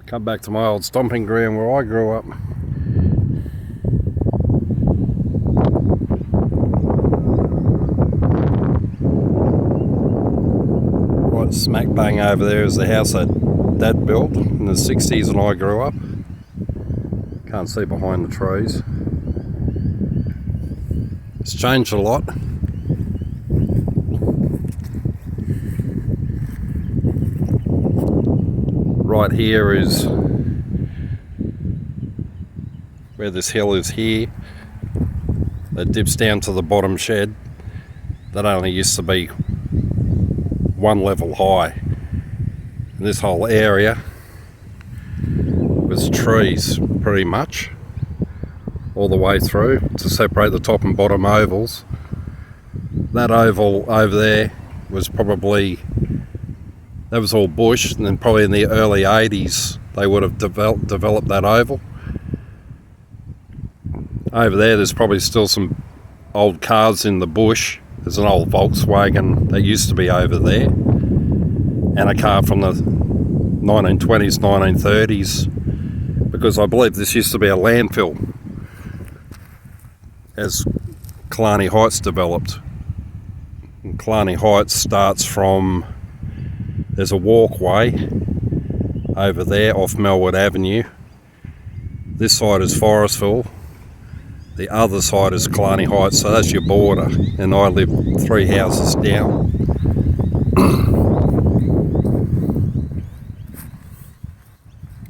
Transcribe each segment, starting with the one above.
Come back to my old stomping ground where I grew up. Right smack bang over there is the house that Dad built in the 60s when I grew up. Can't see behind the trees. It's changed a lot. Right here is where this hill is here. That dips down to the bottom shed. That only used to be one level high. And this whole area was trees pretty much all the way through to separate the top and bottom ovals. That oval over there was probably, that was all bush, and then probably in the early 80s they would have developed that oval. Over there's probably still some old cars in the bush. There's an old Volkswagen that used to be over there, and a car from the 1920s, 1930s, because I believe this used to be a landfill as Killarney Heights developed. And Killarney Heights starts from, there's a walkway over there off Melwood Avenue. This side is Forestville. The other side is Killarney Heights, so that's your border, and I live 3 houses down.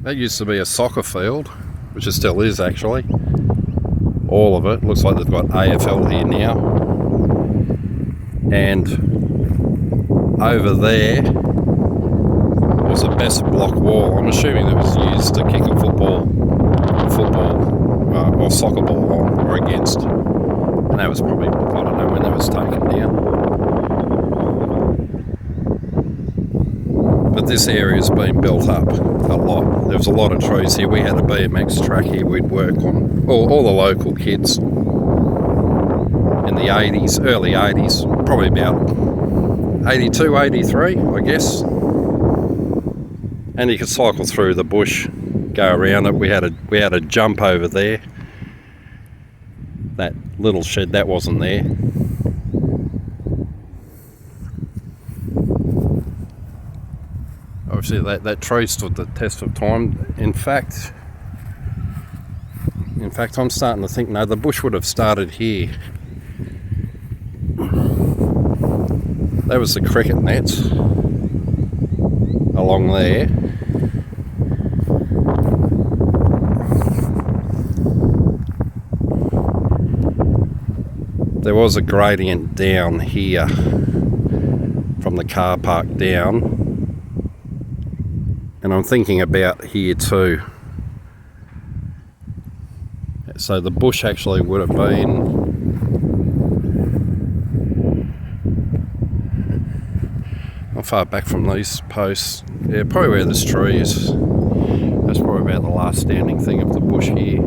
That used to be a soccer field, which it still is actually. All of it. Looks like they've got AFL here now. And over there was a best block wall. I'm assuming it was used to kick a football or soccer ball on or against, and that was probably, I don't know when that was taken down. But this area's been built up a lot. There was a lot of trees here. We had a BMX track here we'd work on. All the local kids in the 80s, early 80s, probably about 82, 83 I guess. And you could cycle through the bush, go around it. We had a jump over there. That little shed, that wasn't there. Obviously that tree stood the test of time. In fact I'm starting to think, no, the bush would have started here. That was the cricket nets along there. There was a gradient down here from the car park down, and I'm thinking about here too. So the bush actually would have been not far back from these posts. Yeah, probably where this tree is. That's probably about the last standing thing of the bush here.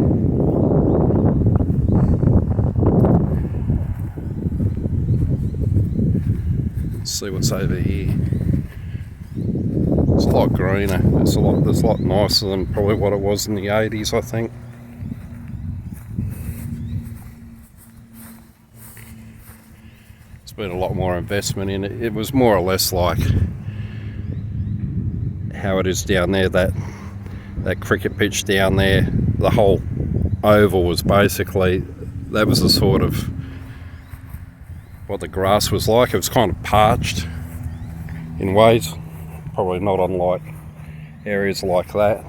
See what's over here. It's a lot greener. It's a lot nicer than probably what it was in the 80s, I think. It's been a lot more investment in it. It was more or less like how it is down there, that cricket pitch down there. The whole oval was basically, that was the sort of what the grass was like. It was kind of parched in ways, probably not unlike areas like that.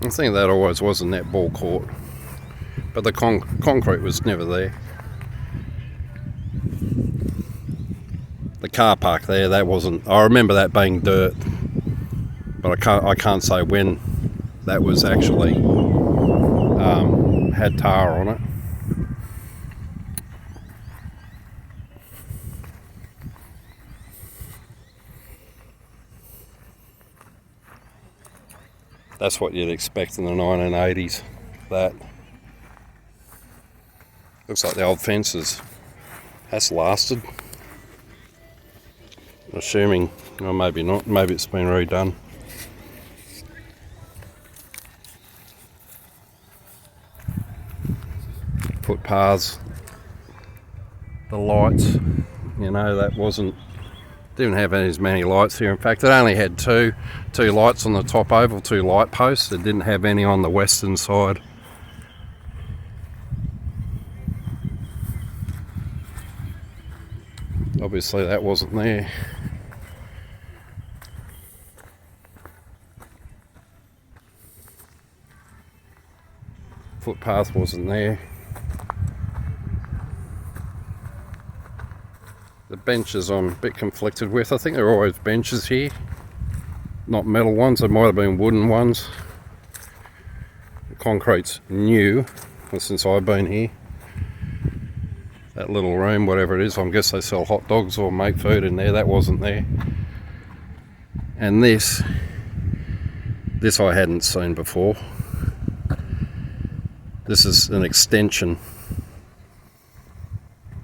I think that always was a netball court, but the concrete was never there. The car park there, that wasn't, I remember that being dirt, but I can't say when that was actually had tar on it. That's what you'd expect in the 1980s. That looks like the old fences. That's lasted. Assuming, or maybe not, maybe it's been redone. Footpaths, the lights, you know, didn't have as many lights here. In fact, it only had two lights on the top oval, 2 light posts. It didn't have any on the western side. Obviously that wasn't there. Footpath wasn't there. The benches I'm a bit conflicted with. I think there are always benches here, not metal ones. There might have been wooden ones. The concrete's new since I've been here. That little room, whatever it is, I guess they sell hot dogs or make food in there. That wasn't there. And this I hadn't seen before. This is an extension.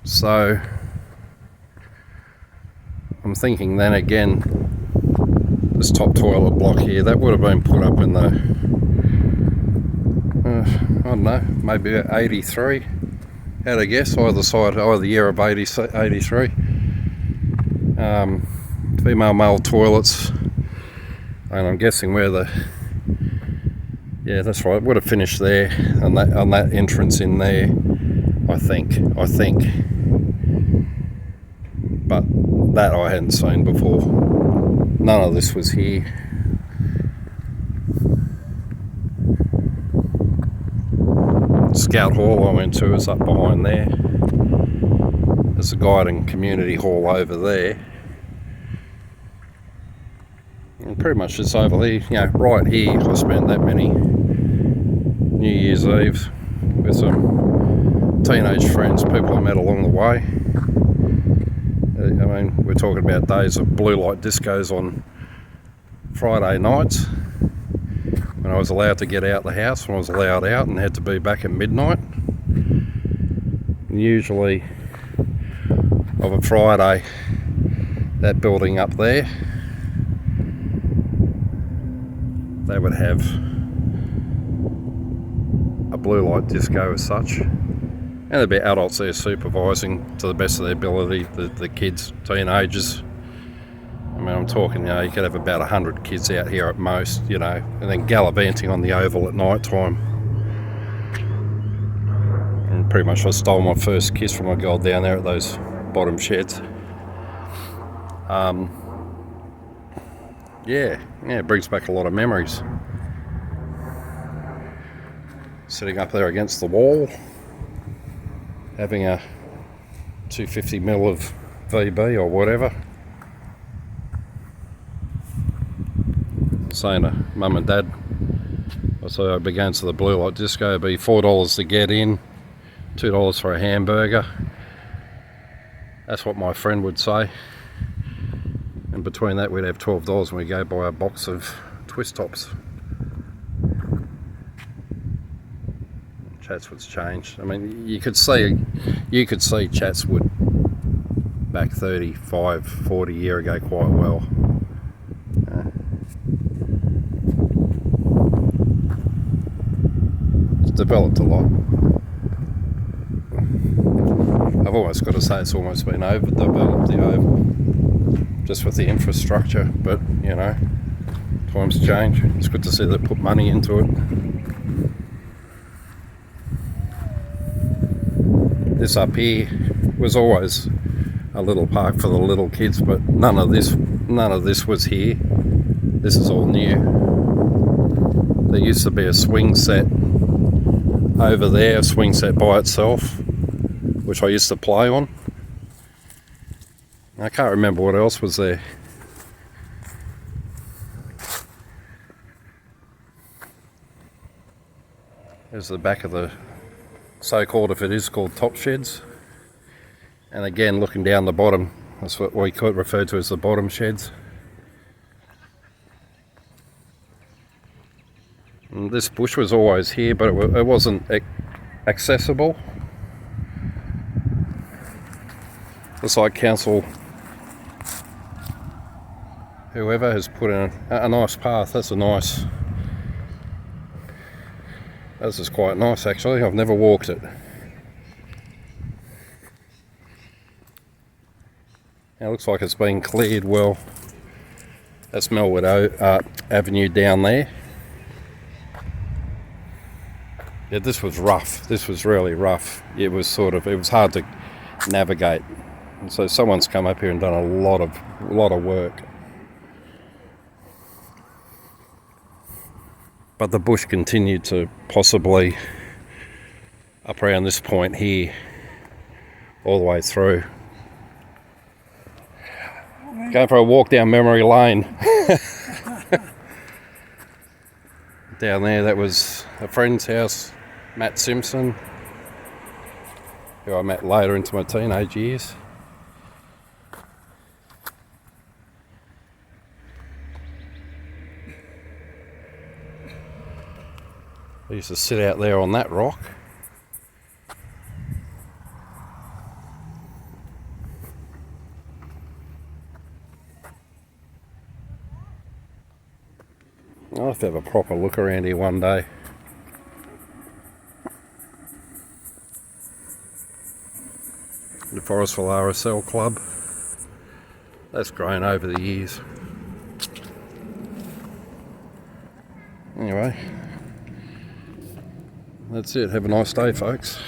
So I'm thinking then again, this top toilet block here, that would have been put up in the, I don't know, maybe 83, had a guess, either year of 83. Female male toilets, and I'm guessing where yeah, that's right, would have finished there, on that entrance in there, I think. But that I hadn't seen before. None of this was here. Scout Hall I went to is up behind there. There's a guiding community hall over there. And pretty much just over there, you know, right here, I spent that many New Year's Eves with some teenage friends, people I met along the way. I mean, we're talking about days of blue light discos on Friday nights, when I was allowed to get out the house, when I was allowed out, and had to be back at midnight. And usually, of a Friday, that building up there, they would have a blue light disco as such. And there'd be adults there supervising to the best of their ability, the kids, teenagers. I mean, I'm talking, you know, you could have about 100 kids out here at most, you know, and then gallivanting on the oval at night time. And pretty much I stole my first kiss from a girl down there at those bottom sheds. Yeah, it brings back a lot of memories. Sitting up there against the wall, having a 250ml of VB or whatever. Saying to mum and dad, so I'd be going to the blue light disco, it'd be $4 to get in, $2 for a hamburger. That's what my friend would say. And between that we'd have $12 when we go buy a box of Twist Tops. Chatswood's changed. I mean, you could see Chatswood back 35, 40 years ago quite well. It's developed a lot. I've almost got to say it's almost been overdeveloped, the Oval, just with the infrastructure, but you know, times change. It's good to see they put money into it. This up here was always a little park for the little kids, but none of this was here. This is all new. There used to be a swing set over there, a swing set by itself, which I used to play on. I can't remember what else was there. There's the back of the so-called, if it is called, top sheds. And again, looking down the bottom, that's what we could refer to as the bottom sheds. And this bush was always here, but it wasn't accessible. Looks like council whoever has put in a nice path. This is quite nice actually. I've never walked it. It looks like it's been cleared well. That's Melwood Avenue down there. Yeah, this was rough. This was really rough. It was hard to navigate. And so someone's come up here and done a lot of work. But the bush continued to possibly up around this point here, all the way through. Going for a walk down memory lane. Down there, that was a friend's house, Matt Simpson, who I met later into my teenage years. I used to sit out there on that rock. I'll have to have a proper look around here one day. The Forestville RSL Club. That's grown over the years. Anyway, that's it. Have a nice day, folks.